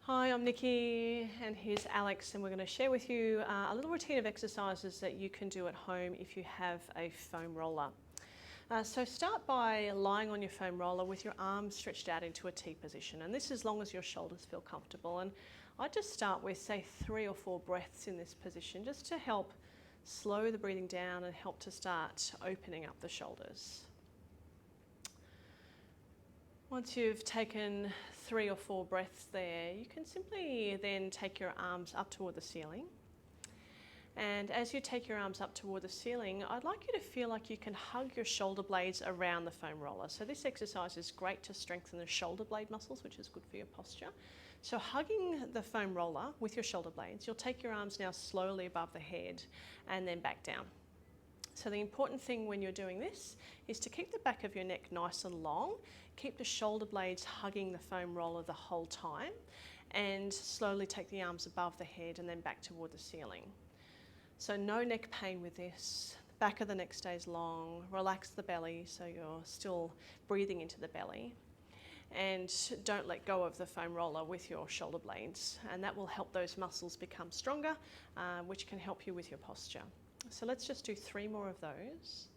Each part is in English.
Hi, I'm Nikki and here's Alex, and we're going to share with you a little routine of exercises that you can do at home if you have a foam roller. So start by lying on your foam roller with your arms stretched out into a T position, and this as long as your shoulders feel comfortable. And I just start with say 3 or 4 breaths in this position just to help slow the breathing down and help to start opening up the shoulders. Once you've taken 3 or 4 breaths there, you can simply then take your arms up toward the ceiling. And as you take your arms up toward the ceiling, I'd like you to feel like you can hug your shoulder blades around the foam roller. So this exercise is great to strengthen the shoulder blade muscles, which is good for your posture. So hugging the foam roller with your shoulder blades, you'll take your arms now slowly above the head and then back down. So the important thing when you're doing this is to keep the back of your neck nice and long, keep the shoulder blades hugging the foam roller the whole time, and slowly take the arms above the head and then back toward the ceiling. So no neck pain with this. The back of the neck stays long, relax the belly so you're still breathing into the belly. And don't let go of the foam roller with your shoulder blades, and that will help those muscles become stronger, which can help you with your posture. So let's just do 3 more of those.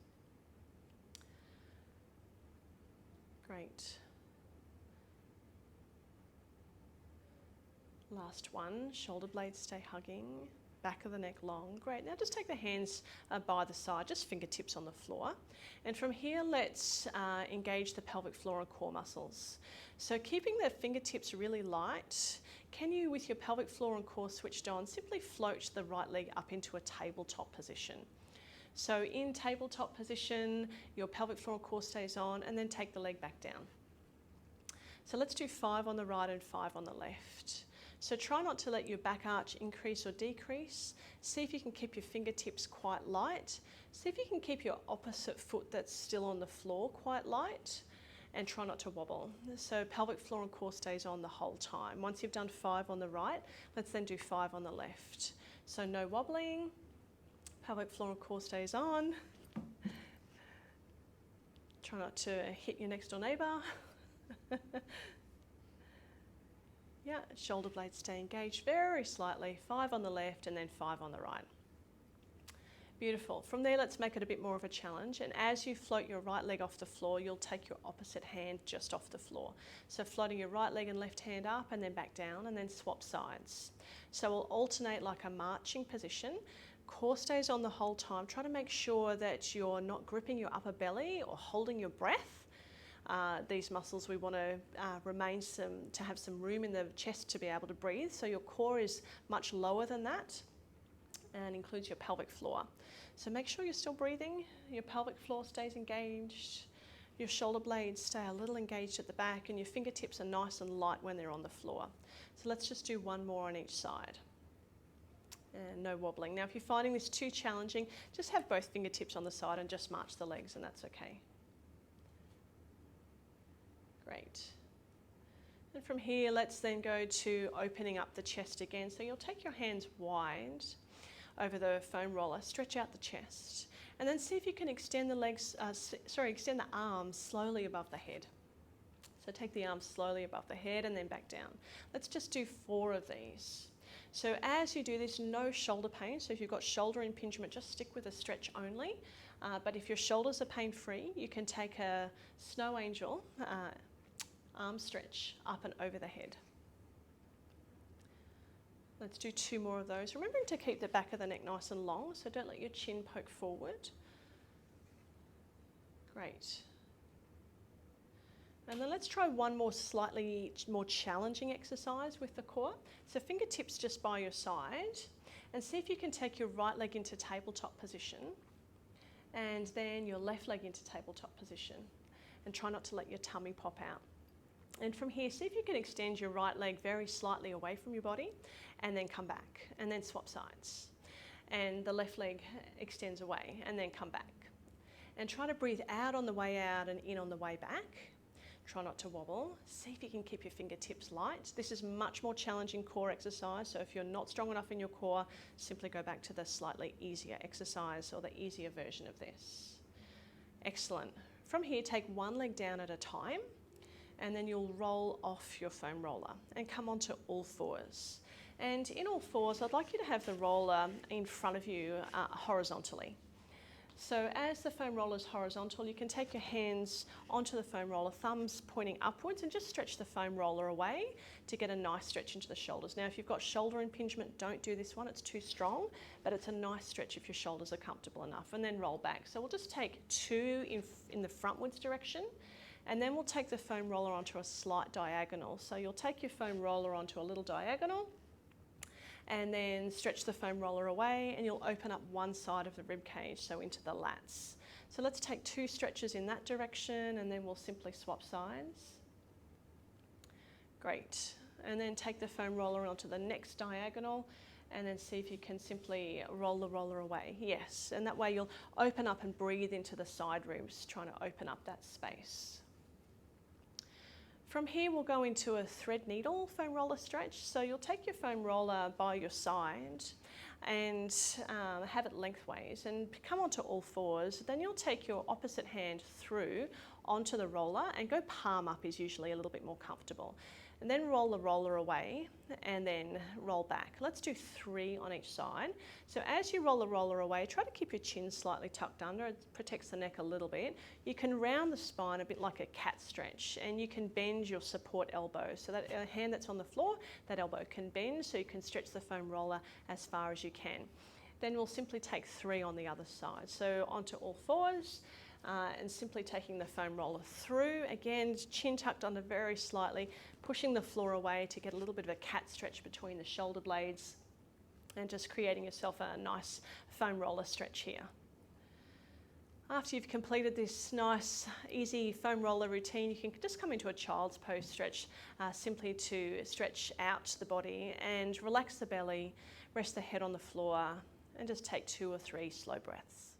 Great. Last one, shoulder blades stay hugging, back of the neck long. Great, now just take the hands by the side, just fingertips on the floor. And from here, let's engage the pelvic floor and core muscles. So keeping the fingertips really light, can you, with your pelvic floor and core switched on, simply float the right leg up into a tabletop position. So in tabletop position, your pelvic floor and core stays on, and then take the leg back down. So let's do 5 on the right and 5 on the left. So try not to let your back arch increase or decrease. See if you can keep your fingertips quite light. See if you can keep your opposite foot that's still on the floor quite light, and try not to wobble. So pelvic floor and core stays on the whole time. Once you've done 5 on the right, let's then do 5 on the left. So no wobbling, pelvic floor and core stays on. Try not to hit your next door neighbour. Yeah, shoulder blades stay engaged very slightly. 5 on the left and then 5 on the right. Beautiful. From there, let's make it a bit more of a challenge. And as you float your right leg off the floor, you'll take your opposite hand just off the floor. So floating your right leg and left hand up and then back down, and then swap sides. So we'll alternate like a marching position. Core stays on the whole time. Try to make sure that you're not gripping your upper belly or holding your breath. These muscles, we want to have some room in the chest to be able to breathe. So your core is much lower than that and includes your pelvic floor. So make sure you're still breathing, your pelvic floor stays engaged, your shoulder blades stay a little engaged at the back, and your fingertips are nice and light when they're on the floor. So let's just do 1 more on each side. And no wobbling. Now if you're finding this too challenging, just have both fingertips on the side and just march the legs, and that's okay. Great. And from here, let's then go to opening up the chest again. So you'll take your hands wide over the foam roller, stretch out the chest, and then see if you can extend the legs, extend the arms slowly above the head. So take the arms slowly above the head and then back down. Let's just do 4 of these. So as you do this, no shoulder pain. So if you've got shoulder impingement, just stick with a stretch only. But if your shoulders are pain-free, you can take a snow angel arm stretch up and over the head. Let's do 2 more of those. Remembering to keep the back of the neck nice and long, so don't let your chin poke forward. Great. And then let's try 1 more slightly more challenging exercise with the core. So fingertips just by your side, and see if you can take your right leg into tabletop position and then your left leg into tabletop position, and try not to let your tummy pop out. And from here, see if you can extend your right leg very slightly away from your body and then come back, and then swap sides. And the left leg extends away and then come back. And try to breathe out on the way out and in on the way back. Try not to wobble. See if you can keep your fingertips light. This is much more challenging core exercise, so if you're not strong enough in your core, simply go back to the slightly easier exercise or the easier version of this. Excellent. From here, take 1 leg down at a time and then you'll roll off your foam roller and come onto all fours. And in all fours, I'd like you to have the roller in front of you horizontally. So as the foam roller is horizontal, you can take your hands onto the foam roller, thumbs pointing upwards, and just stretch the foam roller away to get a nice stretch into the shoulders. Now, if you've got shoulder impingement, don't do this one, it's too strong, but it's a nice stretch if your shoulders are comfortable enough, and then roll back. So we'll just take 2 in the frontwards direction, and then we'll take the foam roller onto a slight diagonal. So you'll take your foam roller onto a little diagonal, and then stretch the foam roller away, and you'll open up one side of the rib cage, so into the lats. So let's take 2 stretches in that direction, and then we'll simply swap sides. Great. And then take the foam roller onto the next diagonal, and then see if you can simply roll the roller away. Yes, and that way you'll open up and breathe into the side ribs, trying to open up that space. From here, we'll go into a thread needle foam roller stretch. So you'll take your foam roller by your side and have it lengthways and come onto all fours. Then you'll take your opposite hand through onto the roller, and go palm up is usually a little bit more comfortable. And then roll the roller away and then roll back. Let's do 3 on each side. So as you roll the roller away, try to keep your chin slightly tucked under. It protects the neck a little bit. You can round the spine a bit like a cat stretch, and you can bend your support elbow. So that hand that's on the floor, that elbow can bend, so you can stretch the foam roller as far as you can. Then we'll simply take 3 on the other side. So onto all fours. And simply taking the foam roller through, again, chin tucked under very slightly, pushing the floor away to get a little bit of a cat stretch between the shoulder blades, and just creating yourself a nice foam roller stretch here. After you've completed this nice, easy foam roller routine, you can just come into a child's pose stretch, simply to stretch out the body and relax the belly, rest the head on the floor, and just take 2 or 3 slow breaths.